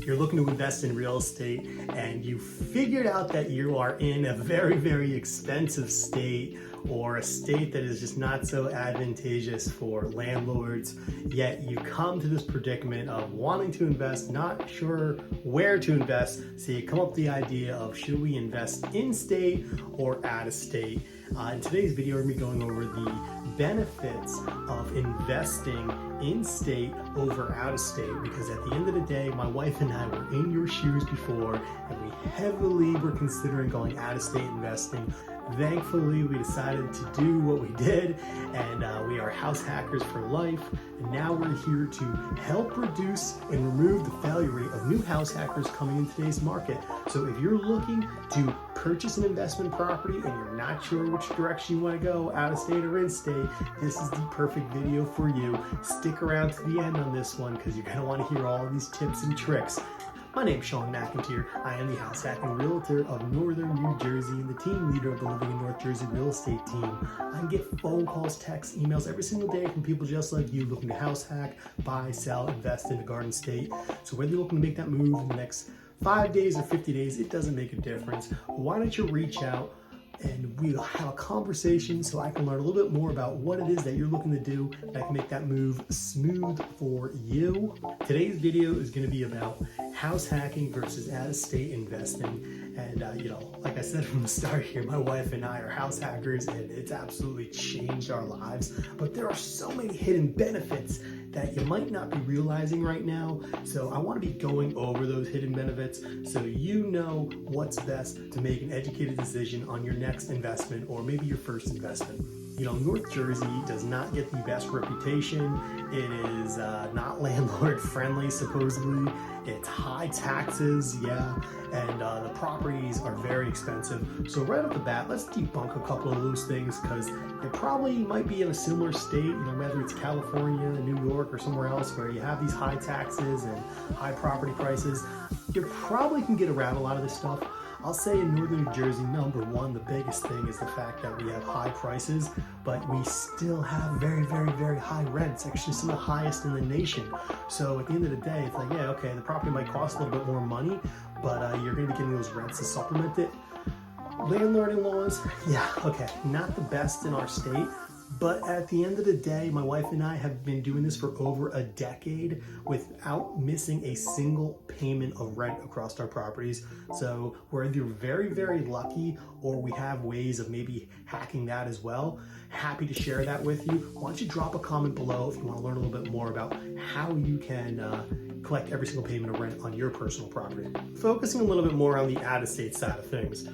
you're looking to invest in real estate and you figured out that you are in a very, very expensive state, or a state that is just not so advantageous for landlords, yet you come to this predicament of wanting to invest, not sure where to invest, so you come up with the idea of should we invest in state or out of state. In today's video, we're going to be going over the benefits of investing in state over out of state, because at the end of the day, my wife and I were in your shoes before and we heavily were considering going out of state investing. Thankfully, we decided to do what we did, and we are house hackers for life. And now we're here to help reduce and remove the failure rate of new house hackers coming in today's market. So if you're looking to purchase an investment property and you're not sure which direction you want to go, out of state or in state, this is the perfect video for you. Stick around to the end on this one because you're going to want to hear all of these tips and tricks. My name is Shawn McEnteer. I am the house hacking realtor of Northern New Jersey and the team leader of the Living in North Jersey real estate team. I get phone calls, texts, emails every single day from people just like you looking to house hack, buy, sell, invest in the Garden State. So whether you're looking to make that move in the next 5 days or 50 days, it doesn't make a difference. Why don't you reach out and we'll have a conversation so I can learn a little bit more about what it is that you're looking to do, and I can make that move smooth for you. Today's video is going to be about house hacking versus out-of-state investing. And like I said from the start here, my wife and I are house hackers and it's absolutely changed our lives. But there are so many hidden benefits that you might not be realizing right now. So I want to be going over those hidden benefits so you know what's best to make an educated decision on your next investment or maybe your first investment. North Jersey does not get the best reputation. It is not landlord friendly, supposedly. It's high taxes, yeah, and the properties are very expensive. So right off the bat, let's debunk a couple of those things, because you probably might be in a similar state, whether it's California, New York, or somewhere else where you have these high taxes and high property prices. You probably can get around a lot of this stuff. I'll say in Northern New Jersey, number one, the biggest thing is the fact that we have high prices, but we still have very, very, very high rents, actually some of the highest in the nation. So at the end of the day, it's like, yeah, okay, the property might cost a little bit more money, but you're gonna be getting those rents to supplement it. Landlording laws, yeah, okay, not the best in our state. But at the end of the day, my wife and I have been doing this for over a decade without missing a single payment of rent across our properties. So we're either very, very lucky, or we have ways of maybe hacking that as well. Happy to share that with you. Why don't you drop a comment below if you want to learn a little bit more about how you can collect every single payment of rent on your personal property. Focusing a little bit more on the out-of-state side of things.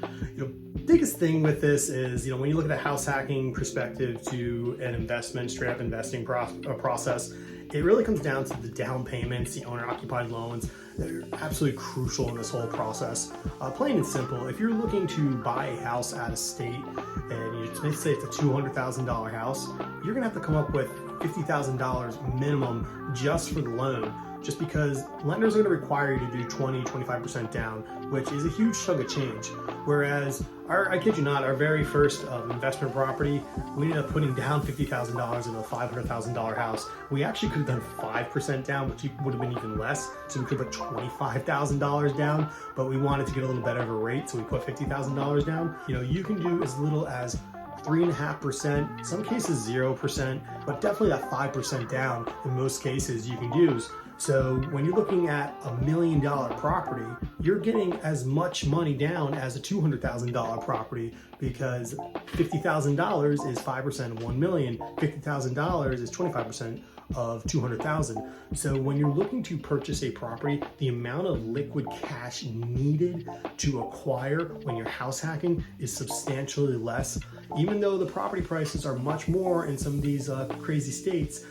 Biggest thing with this is, when you look at the house hacking perspective to an investment, straight up investing process, it really comes down to the down payments, the owner-occupied loans. They're absolutely crucial in this whole process. Plain and simple, if you're looking to buy a house out of state and let's say it's a $200,000 house, you're gonna have to come up with $50,000 minimum just for the loan, just because lenders are gonna require you to do 20-25% down, which is a huge chunk of change. Whereas, I kid you not, our very first investment property, we ended up putting down $50,000 in a $500,000 house. We actually could have done 5% down, which would have been even less. So we could put $25,000 down, but we wanted to get a little better of a rate, so we put $50,000 down. You can do as little as 3.5%, some cases 0%, but definitely that 5% down in most cases you can use. So when you're looking at $1 million property, you're getting as much money down as a $200,000 property, because $50,000 is 5% of $1 million. $50,000 is 25% of 200,000. So when you're looking to purchase a property, the amount of liquid cash needed to acquire when you're house hacking is substantially less. Even though the property prices are much more in some of these crazy states,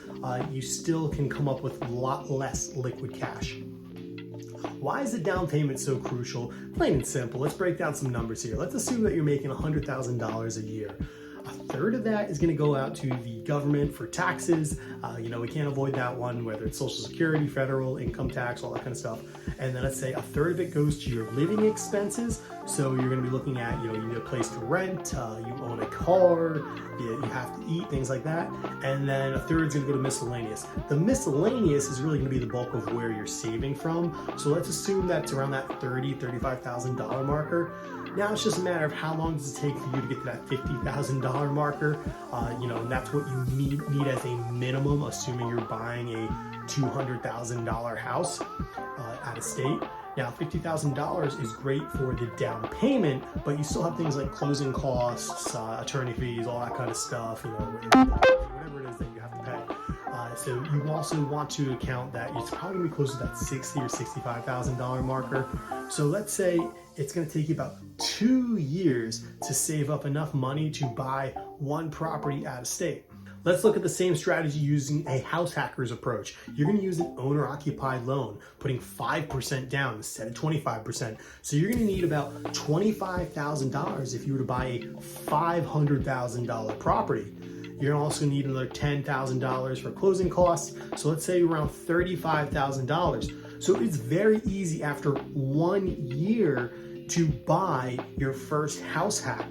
you still can come up with a lot less liquid cash. Why is the down payment so crucial? Plain and simple. Let's break down some numbers here. Let's assume that you're making $100,000 a year. third of that is going to go out to the government for taxes. We can't avoid that one, whether it's Social Security, federal income tax, all that kind of stuff. And then let's say a third of it goes to your living expenses. So you're going to be looking at, you need a place to rent, you own a car, you have to eat, things like that. And then a third is going to go to miscellaneous. The miscellaneous is really going to be the bulk of where you're saving from. So let's assume that's around that $30,000, $35,000 marker. Now it's just a matter of how long does it take for you to get to that $50,000 marker. And that's what you need as a minimum, assuming you're buying a $200,000 house out of state. Now, $50,000 is great for the down payment, but you still have things like closing costs, attorney fees, all that kind of stuff, whatever it is that you have to pay. So you also want to account that it's probably going to be close to that $60,000 or $65,000 marker. So let's say it's going to take you about 2 years to save up enough money to buy one property out of state. Let's look at the same strategy using a house hacker's approach. You're going to use an owner-occupied loan, putting 5% down instead of 25%. So you're going to need about $25,000 if you were to buy a $500,000 property. You're also going to need another $10,000 for closing costs. So let's say around $35,000. So it's very easy after 1 year to buy your first house hack.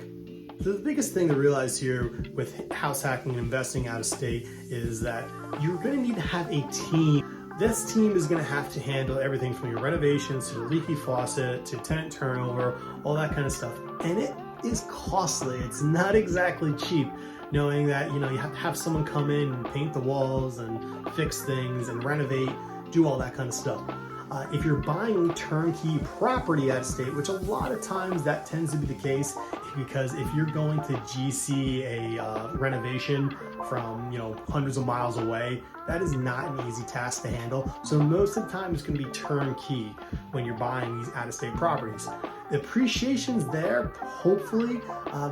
So the biggest thing to realize here with house hacking and investing out of state is that you're going to need to have a team. This team is going to have to handle everything from your renovations to the leaky faucet to tenant turnover, all that kind of stuff. And it is costly. It's not exactly cheap, knowing that you have to have someone come in and paint the walls and fix things and renovate, do all that kind of stuff. If you're buying turnkey property out of state, which a lot of times that tends to be the case, because if you're going to GC a renovation from hundreds of miles away, that is not an easy task to handle. So most of the time it's going to be turnkey when you're buying these out-of-state properties. The appreciation's there, hopefully,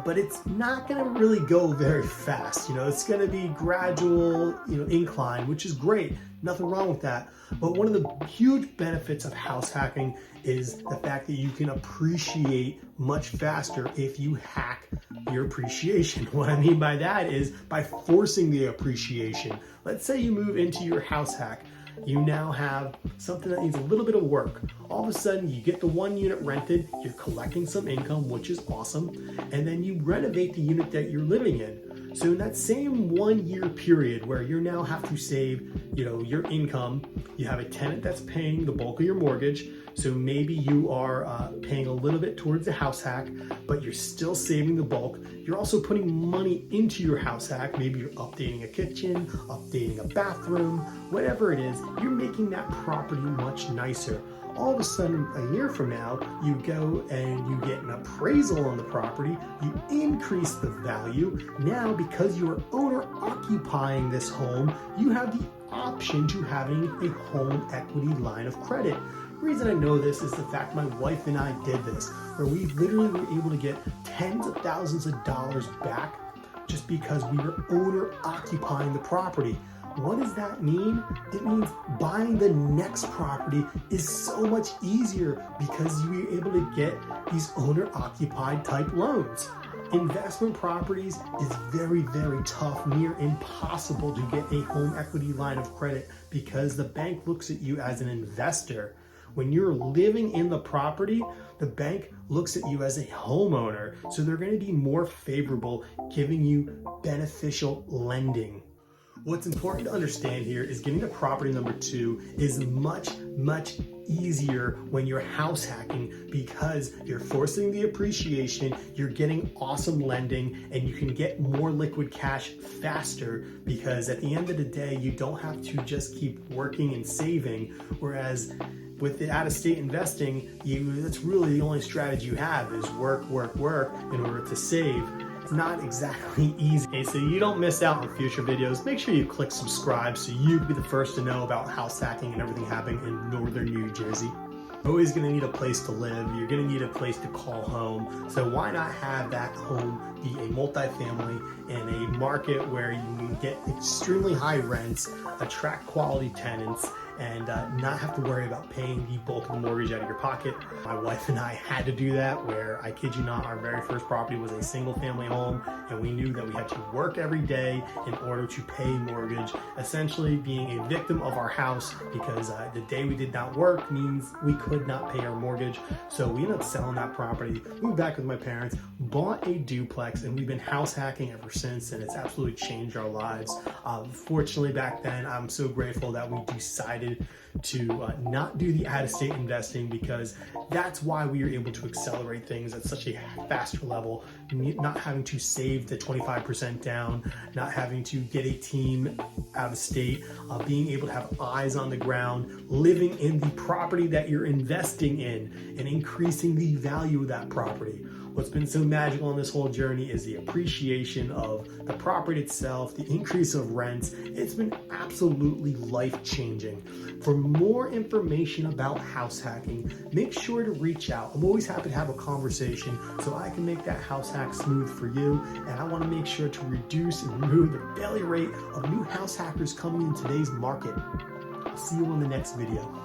but it's not going to really go very fast. It's going to be gradual, incline, which is great. Nothing wrong with that. But one of the huge benefits of house hacking is the fact that you can appreciate much faster if you hack your appreciation. What I mean by that is by forcing the appreciation. Let's say you move into your house hack. You now have something that needs a little bit of work. All of a sudden, you get the one unit rented, you're collecting some income, which is awesome, and then you renovate the unit that you're living in. So in that same 1 year period where you now have to save, your income, you have a tenant that's paying the bulk of your mortgage. So maybe you are paying a little bit towards the house hack, but you're still saving the bulk. You're also putting money into your house hack. Maybe you're updating a kitchen, updating a bathroom, whatever it is, you're making that property much nicer. All of a sudden, a year from now, you go and you get an appraisal on the property, you increase the value. Now, because you are owner occupying this home, you have the option to having a home equity line of credit. The reason I know this is the fact my wife and I did this, where we literally were able to get tens of thousands of dollars back just because we were owner occupying the property. What does that mean? It means buying the next property is so much easier because you were able to get these owner-occupied type loans. Investment properties is very, very tough, near impossible to get a home equity line of credit because the bank looks at you as an investor. When you're living in the property, the bank looks at you as a homeowner, so they're going to be more favorable, giving you beneficial lending. What's important to understand here is getting to property number 2 is much, much easier when you're house hacking because you're forcing the appreciation, you're getting awesome lending, and you can get more liquid cash faster because at the end of the day, you don't have to just keep working and saving. Whereas with the out-of-state investing, that's really the only strategy you have is work in order to save. Not exactly easy. Okay, so you don't miss out on future videos, make sure you click subscribe so you can be the first to know about house hacking and everything happening in northern New Jersey. You're always going to need a place to live. You're going to need a place to call home. So why not have that home be a multifamily in a market where you can get extremely high rents, attract quality tenants, and not have to worry about paying the bulk of the mortgage out of your pocket. My wife and I had to do that, where I kid you not, our very first property was a single family home, and we knew that we had to work every day in order to pay mortgage, essentially being a victim of our house, because the day we did not work means we could not pay our mortgage. So we ended up selling that property, moved back with my parents, bought a duplex, and we've been house hacking ever since, and it's absolutely changed our lives. Fortunately, back then, I'm so grateful that we decided to not do the out-of-state investing, because that's why we were able to accelerate things at such a faster level, not having to save the 25% down, not having to get a team out of state, being able to have eyes on the ground, living in the property that you're investing in, and increasing the value of that property. What's been so magical on this whole journey is the appreciation of the property itself, the increase of rents. It's been absolutely life-changing. For more information about house hacking, make sure to reach out. I'm always happy to have a conversation so I can make that house hack smooth for you. And I want to make sure to reduce and remove the failure rate of new house hackers coming in today's market. I'll see you on the next video.